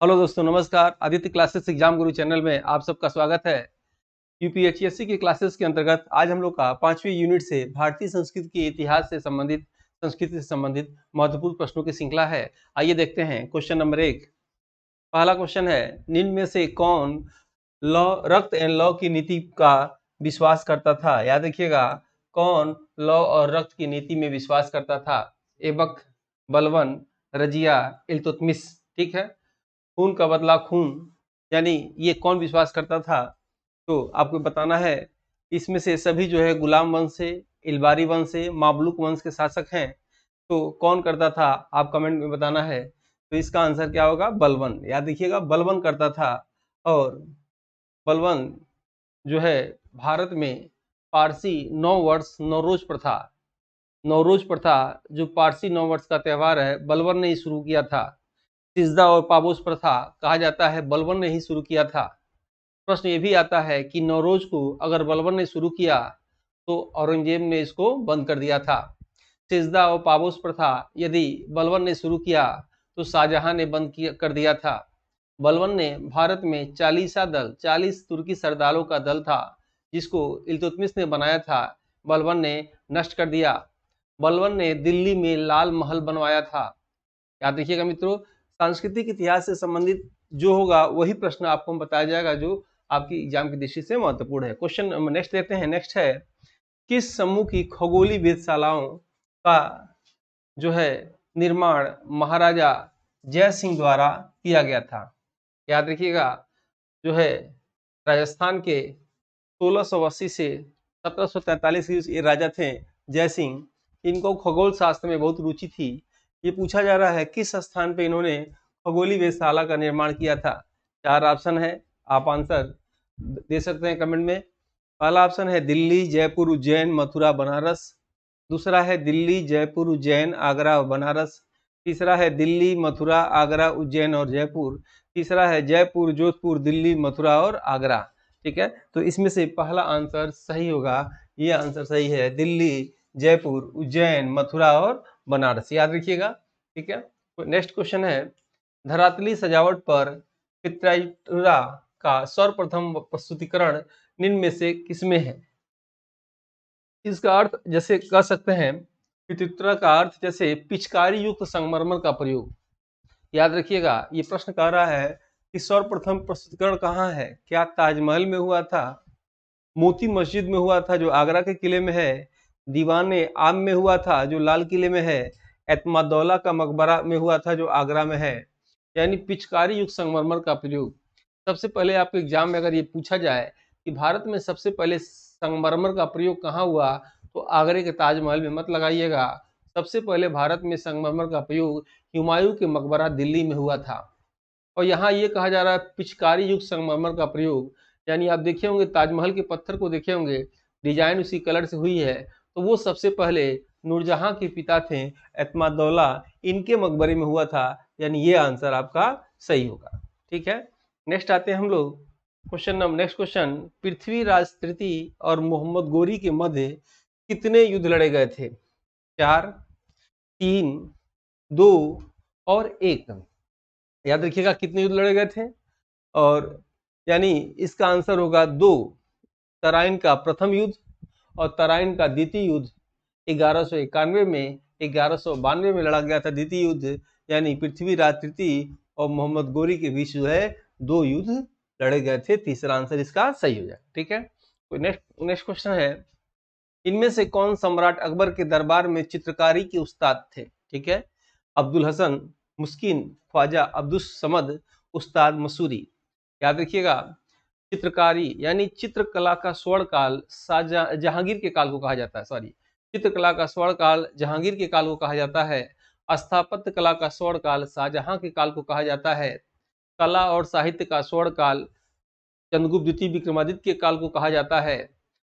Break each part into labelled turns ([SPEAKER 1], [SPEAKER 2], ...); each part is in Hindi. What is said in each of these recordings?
[SPEAKER 1] हेलो दोस्तों, नमस्कार। आदित्य क्लासेस एग्जाम गुरु चैनल में आप सबका स्वागत है। यूपीएचएससी के क्लासेस के अंतर्गत आज हम लोग का 5वीं यूनिट से भारतीय संस्कृति के इतिहास से संबंधित महत्वपूर्ण प्रश्नों की श्रृंखला है। आइए देखते हैं क्वेश्चन नंबर 1। पहला क्वेश्चन है, निम्न में से कौन रक्त एंड लौ की नीति का विश्वास करता था? याद रखिएगा, कौन लौ और रक्त की नीति में विश्वास करता था? ऐबक, बलबन, रजिया, इल्तुतमिश। ठीक है, खून का बदला खून, यानी ये कौन विश्वास करता था? तो आपको बताना है। इसमें से सभी जो है गुलाम वंश से, इलबारी वंश से, मामलुक वंश के शासक हैं। तो कौन करता था, आप कमेंट में बताना है। तो इसका आंसर क्या होगा? बलबन। याद रखिएगा, बलबन करता था। और बलबन जो है भारत में पारसी 9 वर्ष नवरोज प्रथा जो पारसी 9 वर्ष का त्यौहार है, बलबन ने ही शुरू किया था। सिजदा और पाबोस प्रथा कहा जाता है बलबन ने ही शुरू किया था। प्रश्न ये भी आता है कि नौरोज को अगर बलबन ने शुरू किया तो औरंगजेब ने इसको बंद कर दिया था। सिजदा और पाबोस प्रथा यदि बलबन ने शुरू किया तो शाहजहां ने बंद कर दिया था। बलबन ने भारत में 40 तुर्की सरदारों का दल था जिसको इल्तुतमिश ने बनाया था, बलबन ने नष्ट कर दिया। बलबन ने दिल्ली में लाल महल बनवाया था। याद रखिएगा मित्रों, सांस्कृतिक इतिहास से संबंधित जो होगा वही प्रश्न आपको बताया जाएगा जो आपकी एग्जाम की दृष्टि से महत्वपूर्ण है। क्वेश्चन नेक्स्ट देखते हैं। नेक्स्ट है, किस समूह की खगोलीय वेधशालाओं का जो है निर्माण महाराजा जय सिंह द्वारा किया गया था? याद रखिएगा, जो है राजस्थान के 1680 से 1743 के ये राजा थे जय सिंह। इनको खगोल शास्त्र में बहुत रुचि थी। ये पूछा जा रहा है किस स्थान पे इन्होंने खगोलीय वेधशाला का निर्माण किया था। 4 ऑप्शन है, आप आंसर दे सकते हैं कमेंट में। पहला ऑप्शन है दिल्ली, जयपुर, उज्जैन, मथुरा, बनारस। दूसरा है दिल्ली, जयपुर, उज्जैन, आगरा और बनारस। तीसरा है दिल्ली, मथुरा, आगरा, उज्जैन और जयपुर। तीसरा है जयपुर, जोधपुर, दिल्ली, मथुरा और आगरा। ठीक है, तो इसमें से पहला आंसर सही होगा। ये आंसर सही है, दिल्ली, जयपुर, उज्जैन, मथुरा और बनारस। याद रखिएगा। ठीक है, नेक्स्ट क्वेश्चन है, धरातली सजावट पर पित्राइटुरा का सर्वप्रथम प्रस्तुतिकरण निम्न में से किसमें है? इसका अर्थ जैसे कह सकते हैं, पितृत्व का अर्थ जैसे पिचकारी युक्त संगमरमर का प्रयोग। याद रखिएगा, ये प्रश्न कह रहा है कि सर्वप्रथम प्रस्तुतिकरण कहाँ है? क्या ताजमहल में हुआ था, मोती मस्जिद में हुआ था जो आगरा के किले में है, दीवाने आम में हुआ था जो लाल किले में है, एतमादौला का मकबरा में हुआ था जो आगरा में है? यानी पिचकारी युक्त संगमरमर का प्रयोग। सबसे पहले आपके एग्जाम में अगर ये पूछा जाए कि भारत में सबसे पहले संगमरमर का प्रयोग कहाँ हुआ, तो आगरे के ताजमहल में मत लगाइएगा। सबसे पहले भारत में संगमरमर का प्रयोग हुमायूं के मकबरा दिल्ली में हुआ था। और यहाँ ये कहा जा रहा है पिचकारी युक्त संगमरमर का प्रयोग, यानी आप देखे होंगे ताजमहल के पत्थर को देखे होंगे, डिजाइन उसी कलर से हुई है, तो वो सबसे पहले नूरजहां के पिता थे एतमादौला, इनके मकबरे में हुआ था। यानी ये आंसर आपका सही होगा। ठीक है, नेक्स्ट आते हैं हम लोग नेक्स्ट क्वेश्चन, पृथ्वीराज तृतीय और मोहम्मद गोरी के मध्य कितने युद्ध लड़े गए थे? 4, 3, 2 और 1। याद रखिएगा कितने युद्ध लड़े गए थे, और यानी इसका आंसर होगा 2। तराइन का प्रथम युद्ध और तराइन का द्वितीय युद्ध 1191 में, 1192 में लड़ा गया था द्वितीय युद्ध। यानी पृथ्वीराज तृतीय और मोहम्मद गोरी के बीच जो है 2 युद्ध लड़े गए थे। तीसरा आंसर इसका सही हो जाए। ठीक है, तो नेक्स्ट क्वेश्चन है, इनमें से कौन सम्राट अकबर के दरबार में चित्रकारी के उस्ताद थे? ठीक है, अब्दुल हसन, मुस्किन, ख्वाजा अब्दुल समद, उस्ताद मसूरी। याद रखिएगा, चित्रकारी यानी चित्रकला का स्वर्ण काल जहांगीर के काल को कहा जाता है। चित्रकला का स्वर्ण काल जहांगीर के काल को कहा जाता है। स्थापत्य कला का स्वर्ण काल शाहजहां के काल को कहा जाता है। कला और साहित्य का स्वर्ण काल चंद्रगुप्त द्वितीय विक्रमादित्य के काल को कहा जाता है।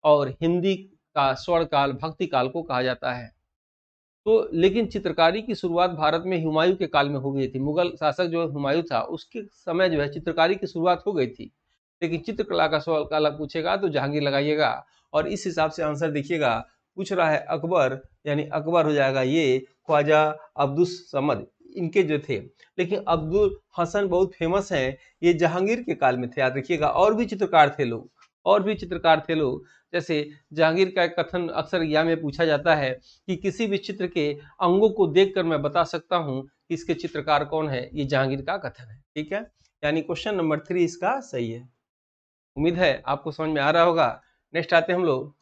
[SPEAKER 1] और हिंदी का स्वर्ण काल भक्ति काल को कहा जाता है। तो लेकिन चित्रकारी की शुरुआत भारत में हुमायूं के काल में हो गई थी। मुगल शासक जो हुमायूं था उसके समय जो है चित्रकारी की शुरुआत हो गई थी। लेकिन चित्रकला का सवाल पूछेगा तो जहांगीर लगाइएगा। और इस हिसाब से आंसर देखिएगा, पूछ रहा है अकबर, यानी अकबर हो जाएगा ये ख्वाजा अब्दुल समद। इनके जो थे, लेकिन अब्दुल हसन बहुत फेमस हैं, ये जहांगीर के काल में थे, याद रखिएगा। और भी चित्रकार थे लोग, और भी चित्रकार थे लोग, जैसे जहांगीर का एक कथन अक्सर एग्जाम में पूछा जाता है कि किसी भी चित्र के अंगों को देखकर मैं बता सकता हूं कि इसके चित्रकार कौन है, ये जहांगीर का कथन है, ठीक है। यानी क्वेश्चन नंबर 3 इसका सही है। उम्मीद है आपको समझ में आ रहा होगा। नेक्स्ट आते हैं हम लोग,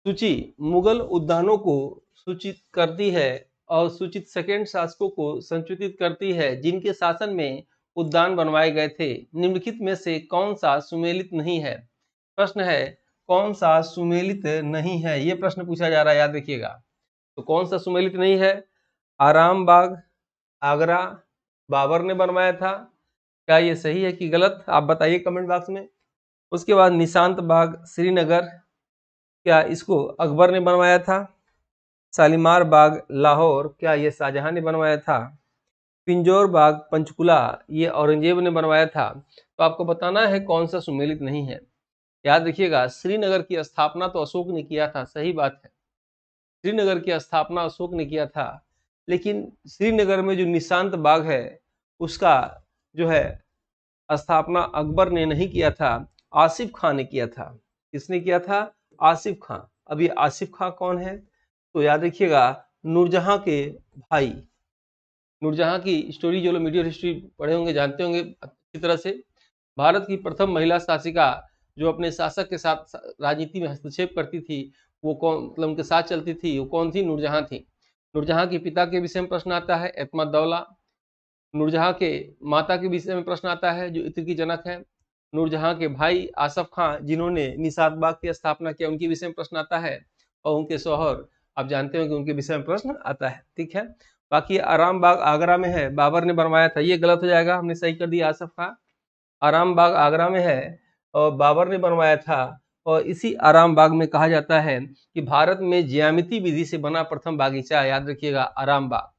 [SPEAKER 1] सूची मुगल उद्यानों को सूचित करती है और सूचित सेकंड शासकों को संसूचित करती है जिनके शासन में उद्यान बनवाए गए थे। निम्नलिखित में से कौन सा सुमेलित नहीं है? प्रश्न है कौन सा सुमेलित नहीं है, ये प्रश्न पूछा जा रहा है, याद रखिएगा। तो कौन सा सुमेलित नहीं है? आराम बाग आगरा बाबर ने बनवाया था, क्या ये सही है कि गलत, आप बताइए कमेंट बॉक्स में। उसके बाद निशांत बाग श्रीनगर, क्या इसको अकबर ने बनवाया था? शालीमार बाग लाहौर, क्या ये शाहजहां ने बनवाया था? पिंजौर बाग पंचकुला, ये औरंगजेब ने बनवाया था। तो आपको बताना है कौन सा सुमेलित नहीं है। याद रखिएगा, श्रीनगर की स्थापना तो अशोक ने किया था, सही बात है, श्रीनगर की स्थापना अशोक ने किया था, लेकिन श्रीनगर में जो निशांत बाग है उसका जो है स्थापना अकबर ने नहीं किया था, आसिफ खान ने किया था। किसने किया था? आसिफ खान। अब ये आसिफ खान कौन है? तो याद रखिएगा, नूरजहां के भाई। नूरजहां की स्टोरी जो लोग मीडियल हिस्ट्री पढ़े होंगे जानते होंगे अच्छी तरह से। भारत की प्रथम महिला शासिका जो अपने शासक के साथ राजनीति में हस्तक्षेप करती थी, वो कौन, मतलब उनके साथ चलती थी, वो कौन थी? नूरजहां थी। नूरजहां के पिता के विषय में प्रश्न आता है, एतमद्दौला। नूरजहां के माता के विषय में प्रश्न आता है, जो इत्र की जनक है। नूरजहां के भाई आसफ खां जिन्होंने निशात बाग की स्थापना किया, उनके विषय में प्रश्न आता है। और उनके शौहर आप जानते हो कि उनके विषय में प्रश्न आता है, ठीक है। बाकी आराम बाग आगरा में है, बाबर ने बनवाया था, ये गलत हो जाएगा, हमने सही कर दिया आसफ खां। आराम बाग आगरा में है और बाबर ने बनवाया था। और इसी आराम बाग में कहा जाता है कि भारत में ज्यामिति विधि से बना प्रथम बागीचा, याद रखिएगा, आराम बाग।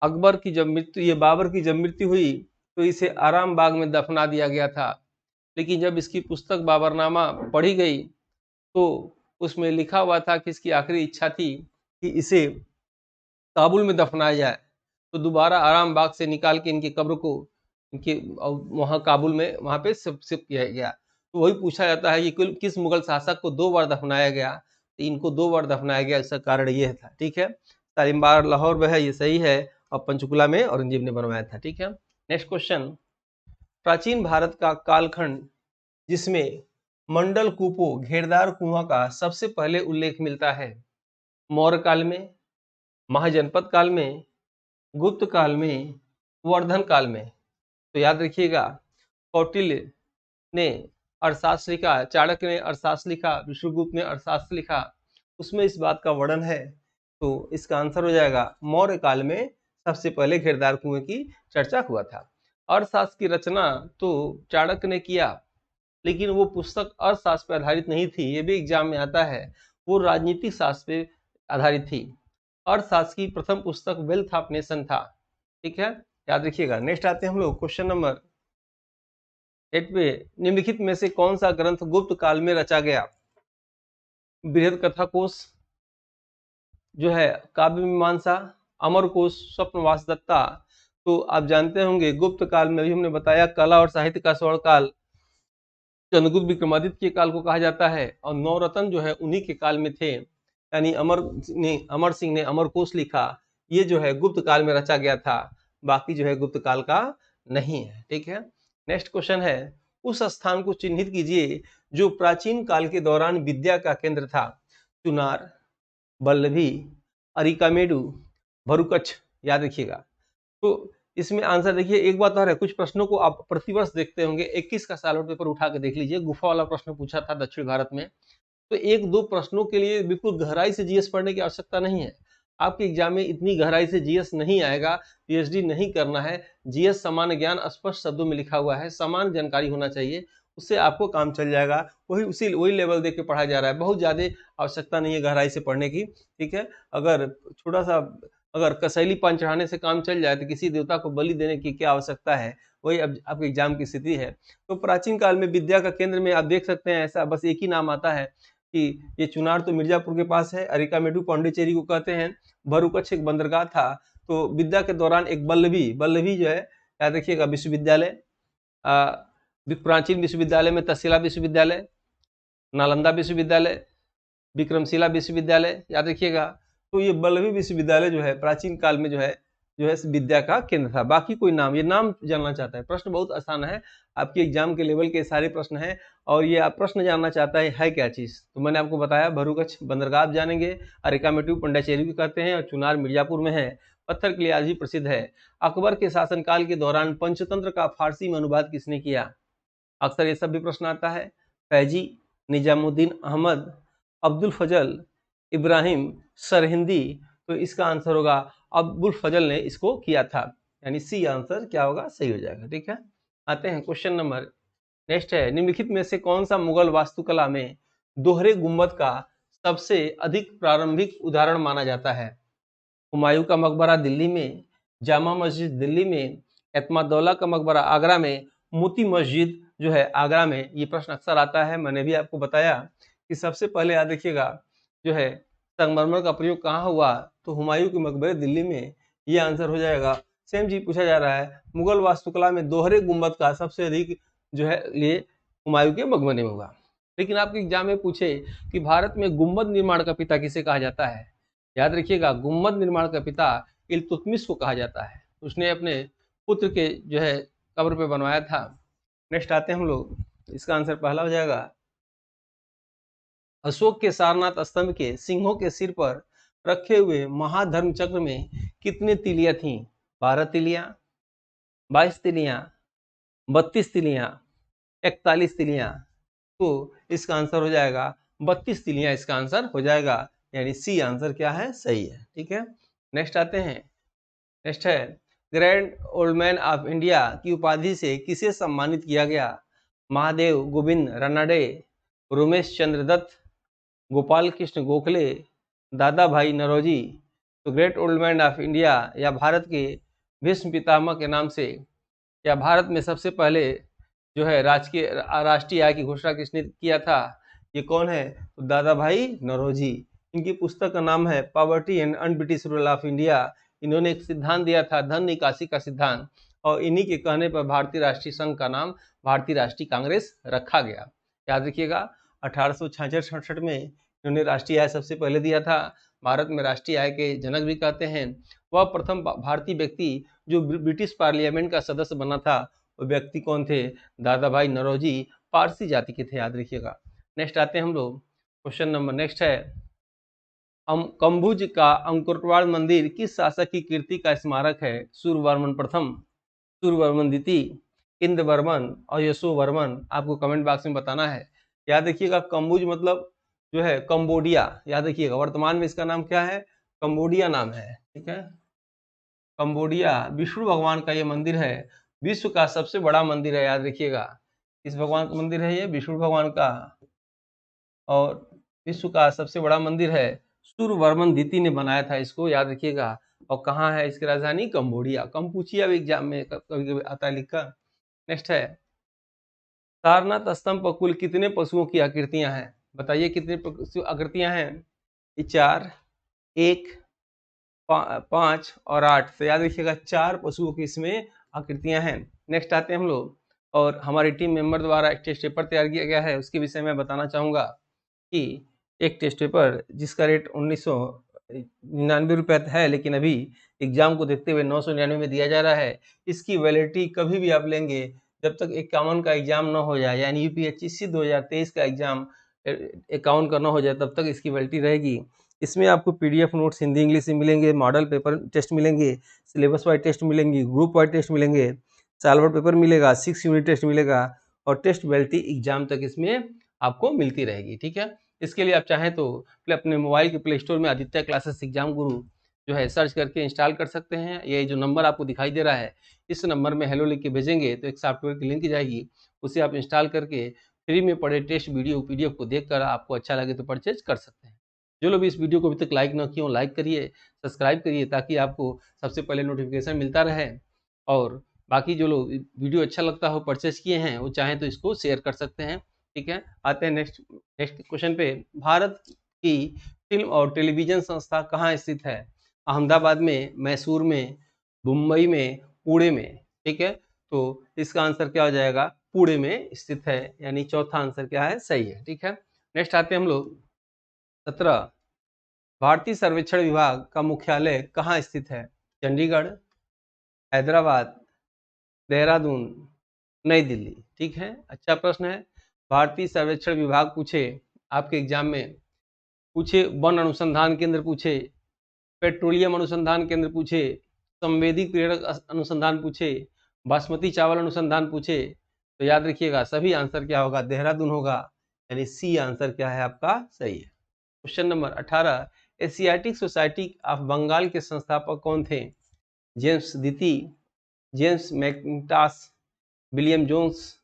[SPEAKER 1] अकबर की जब मृत्यु, ये बाबर की जब मृत्यु हुई तो इसे आराम बाग में दफना दिया गया था, लेकिन जब इसकी पुस्तक बाबरनामा पढ़ी गई तो उसमें लिखा हुआ था कि इसकी आखिरी इच्छा थी कि इसे काबुल में दफनाया जाए। तो दोबारा आराम बाग से निकाल के इनकी कब्र को इनके वहाँ काबुल में वहाँ पे शिफ्ट किया गया। तो वही पूछा जाता है कि किस मुगल शासक को 2 बार दफनाया गया? तो इनको 2 बार दफनाया गया, इसका कारण ये था, ठीक है। शालीमार लाहौर में है, ये सही है, और पंचकुला में औरंगजेब ने बनवाया था, ठीक है। नेक्स्ट क्वेश्चन, प्राचीन भारत का कालखंड जिसमें मंडल कूपों घेरदार कुआं का सबसे पहले उल्लेख मिलता है? मौर्य काल में, महाजनपद काल में, गुप्त काल में, वर्धन काल में? तो याद रखिएगा, कौटिल्य ने अर्थशास्त्र लिखा, चाणक्य ने अर्थशास्त्र लिखा, विष्णुगुप्त ने अर्थशास्त्र लिखा, उसमें इस बात का वर्णन है। तो इसका आंसर हो जाएगा मौर्य काल में सबसे पहले घेरदार कुएं की चर्चा हुआ था। अर्थशास्त्र की रचना तो चाणक्य ने किया, लेकिन वो पुस्तक अर्थशास्त्र पर आधारित नहीं थी, ये भी एग्जाम में आता है, वो राजनीतिक शास्त्र पे आधारित थी। अर्थशास्त्र की प्रथम पुस्तक वेल्थ ऑफ नेशन था, ठीक है, याद रखिएगा। नेक्स्ट आते हैं हम लोग क्वेश्चन नंबर 8 पे, निम्नलिखित में से कौन सा ग्रंथ गुप्त काल में रचा गया? बृहद कथा कोश जो है, काव्य मीमांसा, अमर कोश, स्वप्नवास दत्ता। तो आप जानते होंगे गुप्त काल में भी हमने बताया कला और साहित्य का स्वर्ण काल चंद्रगुप्त विक्रमादित्य के काल को कहा जाता है, और नवरत्न जो है उन्हीं के काल में थे, यानी अमर सिंह ने अमर कोश लिखा, ये जो है गुप्त काल में रचा गया था, बाकी जो है गुप्त काल का नहीं है, ठीक है। नेक्स्ट क्वेश्चन है, उस स्थान को चिन्हित कीजिए जो प्राचीन काल के दौरान विद्या का केंद्र था। चुनार, बल्लभी, अरिकामेडु, भरुकच्छ, याद रखिएगा। तो इसमें आंसर देखिए, एक बात और है, कुछ प्रश्नों को आप प्रतिवर्ष देखते होंगे, 21 का सालों पेपर उठा के देख लीजिए, गुफा वाला प्रश्न पूछा था दक्षिण भारत में। तो 1-2 प्रश्नों के लिए बिल्कुल गहराई से जीएस पढ़ने की आवश्यकता नहीं है, आपके एग्जाम में इतनी गहराई से जीएस नहीं आएगा, पीएचडी नहीं करना है। जीएस सामान्य ज्ञान स्पष्ट शब्दों में लिखा हुआ है, सामान्य जानकारी होना चाहिए, उससे आपको काम चल जाएगा। वही लेवल देख के पढ़ा जा रहा है, बहुत ज़्यादा आवश्यकता नहीं है गहराई से पढ़ने की, ठीक है। अगर थोड़ा सा अगर कसैली पान चढ़ाने से काम चल जाए तो किसी देवता को बलि देने की क्या आवश्यकता है, वही अब आपके एग्जाम की स्थिति है। तो प्राचीन काल में विद्या का केंद्र में आप देख सकते हैं, ऐसा बस एक ही नाम आता है कि ये चुनार तो मिर्जापुर के पास है, अरिकामेडु पांडिचेरी को कहते हैं, भरूकच्छ एक बंदरगाह था। तो विद्या के दौरान एक बल्लभी जो है, याद रखिएगा, विश्वविद्यालय, प्राचीन विश्वविद्यालय में तक्षशिला विश्वविद्यालय, नालंदा विश्वविद्यालय, विक्रमशिला विश्वविद्यालय, याद रखिएगा। तो ये बल्लभी विश्वविद्यालय जो है प्राचीन काल में जो है विद्या का केंद्र था। बाकी कोई नाम, ये नाम जानना चाहता है। प्रश्न बहुत आसान है, आपके एग्जाम के लेवल के सारे प्रश्न हैं। और ये आप प्रश्न जानना चाहता है क्या चीज, तो मैंने आपको बताया भरूकच्छ बंदरगाह आप जानेंगे, अरिकामेटू पंडाचेरी भी कहते हैं, और चुनार मिर्जापुर में है, पत्थर के लिए आज भी प्रसिद्ध है। अकबर के शासनकाल के दौरान पंचतंत्र का फारसी में अनुवाद किसने किया? अक्सर ये सब भी प्रश्न आता है। फैजी, निजामुद्दीन अहमद, अब्दुल फजल, इब्राहिम सरहिंदी। तो इसका आंसर होगा अब्दुल फजल ने इसको किया था, यानी सी आंसर क्या होगा, सही हो जाएगा। ठीक है, आते हैं क्वेश्चन नंबर नेक्स्ट है, निम्नलिखित में से कौन सा मुगल वास्तुकला में दोहरे गुंबद का सबसे अधिक प्रारंभिक उदाहरण माना जाता है? हुमायूं का मकबरा दिल्ली में, जामा मस्जिद दिल्ली में, एतमादौला का मकबरा आगरा में, मोती मस्जिद जो है आगरा में। ये प्रश्न अक्सर आता है, मैंने भी आपको बताया कि सबसे पहले याद रखिएगा जो है संगमरमर का प्रयोग कहाँ हुआ, तो हुमायूं के मकबरे दिल्ली में, ये आंसर हो जाएगा। सेम चीज पूछा जा रहा है, मुगल वास्तुकला में दोहरे गुंबद का सबसे अधिक जो है ये हुमायूं के मकबरे में हुआ। लेकिन आपके एग्जाम में पूछे कि भारत में गुंबद निर्माण का पिता किसे कहा जाता है, याद रखिएगा गुंबद निर्माण का पिता इल्तुतमिश को कहा जाता है। उसने अपने पुत्र के जो है कब्र पे बनवाया था। नेक्स्ट आते हैं हम लोग, इसका आंसर पहला हो जाएगा, अशोक के सारनाथ स्तंभ के सिंहों के सिर पर रखे हुए महाधर्म चक्र में कितनी तिलियां थीं? 12 तिलियां, 22 तिलियां, 32 तिलियां, 41 तिलियां। तो इसका आंसर हो जाएगा 32 तिलियां, इसका आंसर हो जाएगा, यानी सी आंसर क्या है, सही है। ठीक है, नेक्स्ट आते हैं, नेक्स्ट है grand old man of India की उपाधि से किसे सम्मानित किया गया? महादेव गोविंद रानडे, रोमेश चंद्र दत्त, गोपाल कृष्ण गोखले, दादा भाई नौरोजी। तो great old man of India या भारत के भीष्म पितामह के नाम से, या भारत में सबसे पहले जो है राष्ट्रीय आय की घोषणा किसने किया था? ये कौन है? तो दादा भाई नौरोजी। इनकी पुस्तक का नाम है poverty and un-British rule of India. इन्होंने एक सिद्धांत दिया था, धन निकासी का सिद्धांत, और इन्हीं के कहने पर भारतीय राष्ट्रीय संघ का नाम भारतीय राष्ट्रीय कांग्रेस रखा गया। याद रखिएगा 1866-67 में इन्होंने राष्ट्रीय आय सबसे पहले दिया था। भारत में राष्ट्रीय आय के जनक भी कहते हैं। वह प्रथम भारतीय व्यक्ति जो ब्रिटिश पार्लियामेंट का सदस्य बना था, वो व्यक्ति कौन थे? दादा भाई नौरोजी, पारसी जाति के थे, याद रखिएगा। नेक्स्ट आते हैं हम लोग, क्वेश्चन नंबर नेक्स्ट है, कंबुज का अंकुरवाड़ मंदिर किस शासक की कीर्ति का स्मारक है? सूर्यवर्मन प्रथम, सूर्यवर्मन द्वितीय, इंद्रवर्मन और यशोवर्मन। आपको कमेंट बॉक्स में बताना है। याद रखिएगा कंबुज मतलब जो है कंबोडिया, याद रखिएगा वर्तमान में इसका नाम क्या है? कंबोडिया नाम है। ठीक है, कंबोडिया विष्णु भगवान का ये मंदिर है, विश्व का सबसे बड़ा मंदिर है, याद रखिएगा। किस भगवान का मंदिर है ये? विष्णु भगवान का, और विश्व का सबसे बड़ा मंदिर है। सूर्यवर्मन द्वितीय ने बनाया था इसको, याद रखिएगा। और कहाँ है इसकी राजधानी? कंबोडिया। कंपूचिया भी एग्जाम में कभी कभी आता है लिखा। नेक्स्ट है, सारनाथ स्तंभ पर कुल कितने पशुओं की आकृतियां हैं? बताइए कितने आकृतियां हैं? 4, 1, 5 और 8। तो याद रखिएगा 4 पशुओं की इसमें आकृतियां हैं। नेक्स्ट आते हैं हम लोग, और हमारी टीम मेंबर द्वारा एक टेस्ट पेपर तैयार किया गया है, उसके विषय में बताना चाहूँगा कि एक टेस्ट पेपर जिसका रेट 1999 रुपये है, लेकिन अभी एग्जाम को देखते हुए 999 में दिया जा रहा है। इसकी वैलिडिटी कभी भी आप लेंगे जब तक 51 का एग्जाम न हो जाए, यानी यूपीएससी 2023 का एग्जाम 51 का न हो जाए, तब तक इसकी वैलिडिटी रहेगी। इसमें आपको पीडीएफ नोट्स हिंदी इंग्लिश में मिलेंगे, मॉडल पेपर टेस्ट मिलेंगे, सिलेबस वाइज टेस्ट मिलेंगे, ग्रुप वाइज टेस्ट मिलेंगे, साल भर पेपर मिलेगा, 6 यूनिट टेस्ट मिलेगा, और टेस्ट वैलिडिटी एग्जाम तक इसमें आपको मिलती रहेगी। ठीक है, इसके लिए आप चाहें तो अपने मोबाइल के प्ले स्टोर में आदित्य क्लासेस एग्जाम गुरु जो है सर्च करके इंस्टॉल कर सकते हैं। ये जो नंबर आपको दिखाई दे रहा है, इस नंबर में हेलो लिख के भेजेंगे तो एक सॉफ्टवेयर की लिंक जाएगी, उसे आप इंस्टॉल करके फ्री में पढ़े टेस्ट वीडियो पीडीएफ को देखकर आपको अच्छा लगे तो परचेज कर सकते हैं। जो लोग इस वीडियो को अभी तक लाइक न किए हो, लाइक करिए, सब्सक्राइब करिए, ताकि आपको सबसे पहले नोटिफिकेशन मिलता रहे। और बाकी जो लोग वीडियो अच्छा लगता हो, परचेज किए हैं, वो चाहें तो इसको शेयर कर सकते हैं। ठीक है, आते हैं नेक्स्ट क्वेश्चन पे। भारत की फिल्म और टेलीविजन संस्था कहाँ स्थित है? अहमदाबाद में, मैसूर में, मुंबई में, पुणे में। ठीक है, तो इसका आंसर क्या हो जाएगा, पुणे में स्थित है, यानी चौथा आंसर क्या है, सही है। ठीक है, नेक्स्ट आते हैं हम लोग 17। भारतीय सर्वेक्षण विभाग का मुख्यालय कहाँ स्थित है? चंडीगढ़, हैदराबाद, देहरादून, नई दिल्ली। ठीक है, अच्छा प्रश्न है। भारतीय सर्वेक्षण विभाग पूछे आपके एग्जाम में, पूछे वन अनुसंधान केंद्र पूछे, पेट्रोलियम अनुसंधान केंद्र पूछे, संवेदी प्रेरक अनुसंधान पूछे, बासमती चावल अनुसंधान पूछे, तो याद रखिएगा सभी आंसर क्या होगा, देहरादून होगा, यानी सी आंसर क्या है आपका, सही है। Question number 18। Asiatic Society of Bengal के संस्थापक कौन थे? जेम्स दिती, James Mackintosh, William Jones,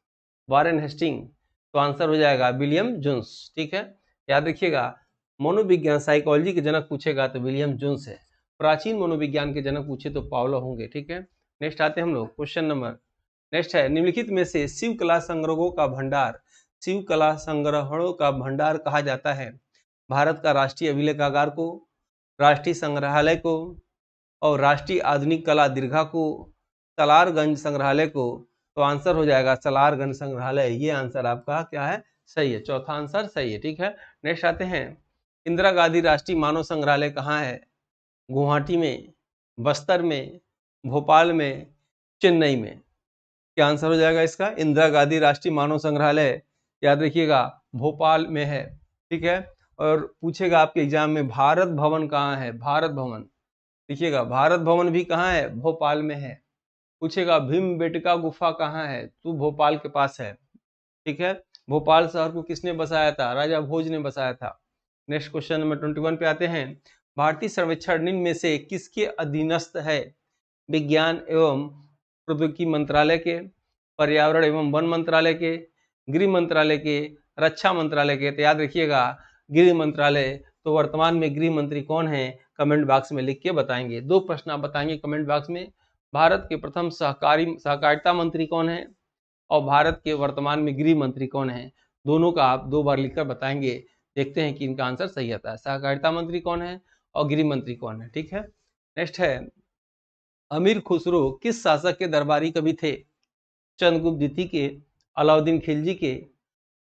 [SPEAKER 1] Warren Hasting. तो आंसर हो जाएगा विलियम जोन्स। ठीक है, याद रखिएगा मनोविज्ञान साइकोलॉजी के जनक पूछेगा तो विलियम जोन्स है, प्राचीन मनोविज्ञान के जनक पूछे तो पावलो होंगे। ठीक है, नेक्स्ट आते हैं हम लोग क्वेश्चन नंबर, नेक्स्ट है निम्नलिखित में से शिव कला संग्रहों का भंडार, शिव कला संग्रहों का भंडार कहा जाता है? भारत का राष्ट्रीय अभिलेखागार को, राष्ट्रीय संग्रहालय को, और राष्ट्रीय आधुनिक कला दीर्घा को, सलारगंज संग्रहालय को। तो आंसर हो जाएगा सलारगंज संग्रहालय, ये आंसर आपका क्या है, सही है, चौथा आंसर सही है। ठीक है, नेक्स्ट आते हैं इंदिरा गांधी राष्ट्रीय मानव संग्रहालय कहाँ है? गुवाहाटी में, बस्तर में, भोपाल में, चेन्नई में। क्या आंसर हो जाएगा इसका, इंदिरा गांधी राष्ट्रीय मानव संग्रहालय याद रखिएगा भोपाल में है। ठीक है, और पूछेगा आपके एग्जाम में भारत भवन कहाँ है? भारत भवन देखिएगा, भारत भवन भी कहाँ है, भोपाल में है। पूछेगा भीमबेटका गुफा कहाँ है? तो भोपाल के पास है। ठीक है, भोपाल शहर को किसने बसाया था? राजा भोज ने बसाया था। नेक्स्ट क्वेश्चन नंबर 21 पे आते हैं। भारतीय सर्वेक्षण निम्न में से किसके अधीनस्थ है? विज्ञान एवं प्रौद्योगिकी मंत्रालय के, पर्यावरण एवं वन मंत्रालय के, गृह मंत्रालय के, रक्षा मंत्रालय के। तो याद रखिएगा गृह मंत्रालय। तो वर्तमान में गृह मंत्री कौन है? कमेंट बॉक्स में लिख के बताएंगे। दो प्रश्न आप बताएंगे कमेंट बॉक्स में, भारत के प्रथम सहकारिता मंत्री कौन है और भारत के वर्तमान में गृह मंत्री कौन है? दोनों का आप 2 बार लिखकर बताएंगे। देखते हैं कि इनका आंसर सही आता है, सहकारिता मंत्री कौन है और गृह मंत्री कौन है। ठीक है, नेक्स्ट है अमीर खुसरो किस शासक के दरबारी कवि थे? चंद्रगुप्त द्वितीय के, अलाउद्दीन खिलजी के,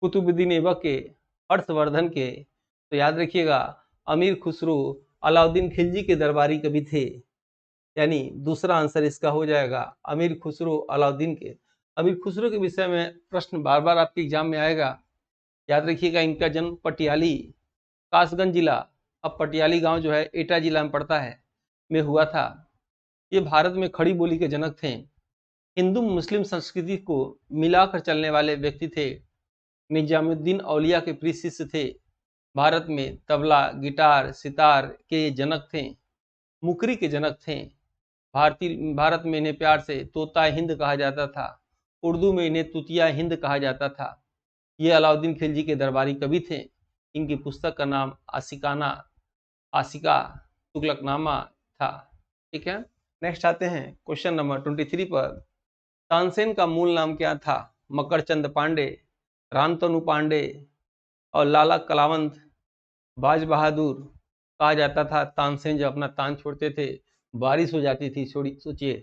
[SPEAKER 1] कुतुबुद्दीन ऐबक के, हर्षवर्धन के। तो याद रखिएगा अमीर खुसरो अलाउद्दीन खिलजी के दरबारी कवि थे, यानी दूसरा आंसर इसका हो जाएगा अमीर खुसरो अलाउद्दीन के। अमीर खुसरो के विषय में प्रश्न बार बार आपके एग्जाम में आएगा। याद रखिएगा इनका जन्म पटियाली, कासगंज जिला, अब पटियाली गांव जो है एटा जिला में पड़ता है, में हुआ था। ये भारत में खड़ी बोली के जनक थे, हिंदू मुस्लिम संस्कृति को मिलाकर चलने वाले व्यक्ति थे, निजामुद्दीन औलिया के प्रिय शिष्य थे, भारत में तबला गिटार सितार के जनक थे, मुकरी के जनक थे, भारत में इन्हें प्यार से तोता हिंद कहा जाता था, उर्दू में इन्हें तुतिया हिंद कहा जाता था। ये अलाउद्दीन खिलजी के दरबारी कवि थे। इनकी पुस्तक का नाम आशिका तुगलकनामा था। ठीक है, नेक्स्ट आते हैं क्वेश्चन नंबर 23 पर। तानसेन का मूल नाम क्या था? मकरचंद पांडे, रामतनु पांडे और लाला कलावंत बाज बहादुर। कहा जाता था तानसेन जब अपना तान छोड़ते थे बारिश हो जाती थी, छोड़ी सोचिए,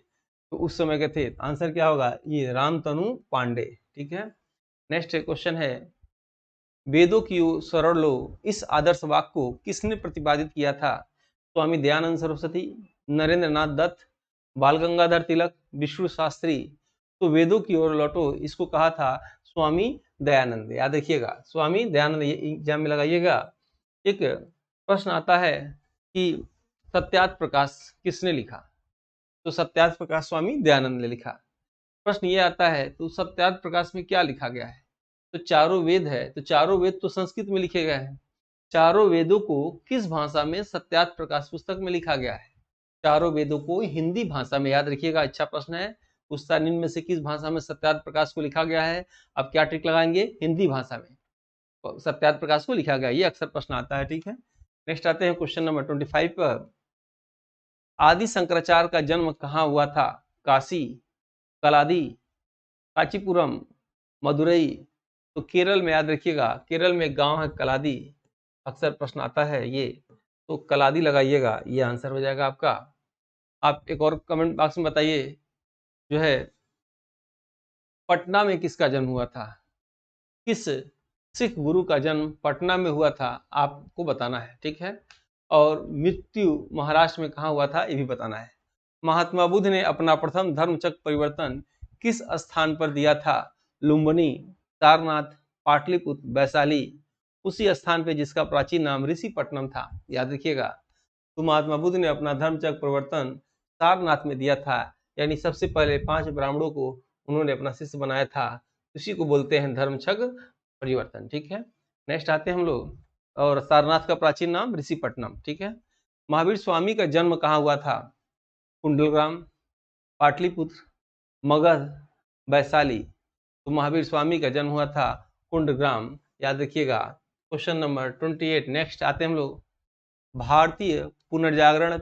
[SPEAKER 1] तो उस समय के थे। आंसर क्या होगा, ये रामतनु पांडे। ठीक है, नेक्स्ट क्वेश्चन है वेदों की ओर सरल लो, इस आदर्श वाक्य को किसने प्रतिपादित किया था? स्वामी दयानंद सरस्वती, नरेंद्र नाथ दत्त, बाल गंगाधर तिलक, विष्णु शास्त्री। तो वेदों की ओर लौटो इसको कहा था स्वामी दयानंद। याद रखिएगा स्वामी दयानंद, एग्जाम में लगाइएगा। एक प्रश्न आता है कि सत्यार्थ प्रकाश किसने लिखा? तो सत्यार्थ प्रकाश स्वामी दयानंद ने लिखा। प्रश्न ये आता है तो सत्यार्थ प्रकाश में क्या लिखा गया है? तो चारों वेद है, तो चारों वेद तो संस्कृत में लिखे गए हैं। चारों वेदों को किस भाषा में सत्यार्थ प्रकाश पुस्तक में लिखा गया है? चारों वेदों को हिंदी भाषा में। याद रखिएगा, अच्छा प्रश्न है। उसका निम्न में से किस भाषा में सत्यार्थ प्रकाश को लिखा गया है? अब क्या ट्रिक लगाएंगे, हिंदी भाषा में सत्यार्थ प्रकाश को लिखा गया, ये अक्सर प्रश्न आता है। ठीक है, नेक्स्ट आते हैं क्वेश्चन नंबर 25 पर। आदि शंकराचार्य का जन्म कहाँ हुआ था? काशी, कलादी, कांचीपुरम, मदुरई। तो केरल में, याद रखिएगा केरल में गांव है कलादी, अक्सर प्रश्न आता है ये। तो कलादी लगाइएगा, ये आंसर हो जाएगा आपका। आप एक और कमेंट बॉक्स में बताइए, जो है पटना में किसका जन्म हुआ था? किस सिख गुरु का जन्म पटना में हुआ था, आपको बताना है, ठीक है। और मृत्यु महाराष्ट्र में कहाँ हुआ था, ये भी बताना है। महात्मा बुद्ध ने अपना प्रथम धर्मचक्र परिवर्तन किस स्थान पर दिया था? लुम्बिनी, सारनाथ, पाटलिपुत्र, वैशाली। उसी स्थान पे जिसका प्राचीन नाम ऋषिपट्टनम था, याद रखिएगा। तो महात्मा बुद्ध ने अपना धर्मचक्र परिवर्तन सारनाथ में दिया था, यानी सबसे पहले 5 ब्राह्मणों को उन्होंने अपना शिष्य बनाया था, उसी को बोलते हैं धर्मचक्र परिवर्तन, ठीक है। नेक्स्ट आते हैं हम लोग, और सारनाथ का प्राचीन नाम ऋषिपट्टनम, ठीक है। महावीर स्वामी का जन्म कहाँ हुआ था? कुंडलग्राम, पाटलिपुत्र, मगध, वैशाली। तो महावीर स्वामी का जन्म हुआ था कुंडग्राम, याद रखिएगा। Question number 28। नेक्स्ट आते हैं हम लोग, भारतीय पुनर्जागरण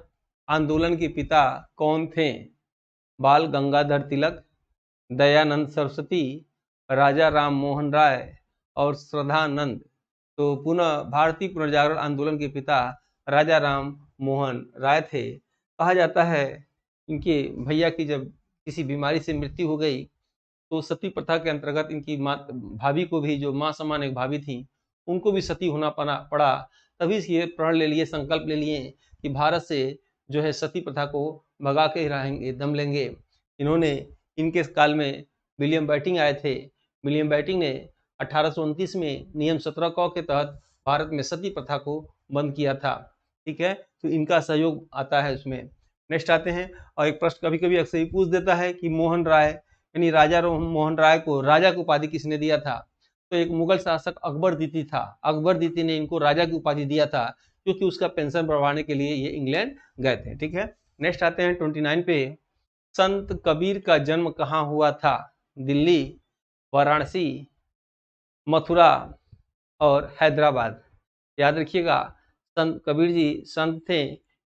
[SPEAKER 1] आंदोलन के पिता कौन थे? बाल गंगाधर तिलक, दयानंद सरस्वती, राजा राम मोहन राय और श्रद्धानंद। तो पुनः भारतीय पुनर्जागरण आंदोलन के पिता राजा राम मोहन राय थे। कहा जाता है इनके भैया की जब किसी बीमारी से मृत्यु हो गई, तो सती प्रथा के अंतर्गत इनकी भाभी को भी, जो माँ समान एक भाभी थी, उनको भी सती होना पड़ा। तभी ये प्रण ले लिए, संकल्प ले लिए कि भारत से जो है सती प्रथा को भगा के ही रहेंगे, दम लेंगे। इन्होंने, इनके काल में विलियम बेंटिंक आए थे। विलियम बेंटिंक ने 1829 में नियम 17 क के तहत भारत में सती प्रथा को बंद किया था, ठीक है। तो इनका सहयोग आता है उसमें। नेक्स्ट आते हैं, और एक प्रश्न कभी कभी अक्सर ही पूछ देता है कि मोहन राय यानी राजा मोहन राय को राजा की उपाधि किसने दिया था? तो एक मुगल शासक अकबर दीती था। अकबर दीती ने इनको राजा की उपाधि दिया था, क्योंकि उसका पेंशन बढ़वाने के लिए ये इंग्लैंड गए थे, ठीक है। नेक्स्ट आते हैं 29 पे, संत कबीर का जन्म कहाँ हुआ था? दिल्ली, वाराणसी, मथुरा और हैदराबाद। याद रखिएगा, संत कबीर जी संत थे,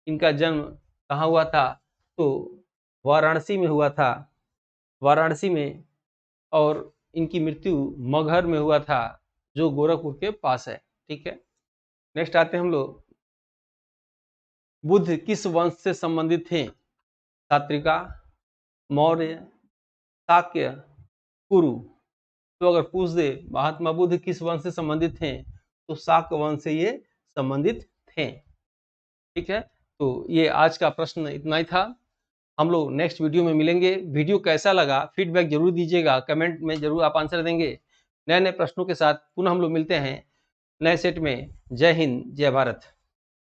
[SPEAKER 1] इनका जन्म कहाँ हुआ था? तो वाराणसी में हुआ था, वाराणसी में। और इनकी मृत्यु मगहर में हुआ था, जो गोरखपुर के पास है, ठीक है। नेक्स्ट आते हैं हम लोग, बुद्ध किस वंश से संबंधित थे? सात्रिका, मौर्य, शाक्य, कुरु। तो अगर पूछ दे महात्मा बुद्ध किस वंश से संबंधित थे, तो शाक्य वंश से ये संबंधित थे, ठीक है। तो ये आज का प्रश्न इतना ही था। हम लोग नेक्स्ट वीडियो में मिलेंगे। वीडियो कैसा लगा फीडबैक जरूर दीजिएगा, कमेंट में जरूर आप आंसर देंगे। नए नए प्रश्नों के साथ पुनः हम लोग मिलते हैं नए सेट में। जय हिंद, जय भारत।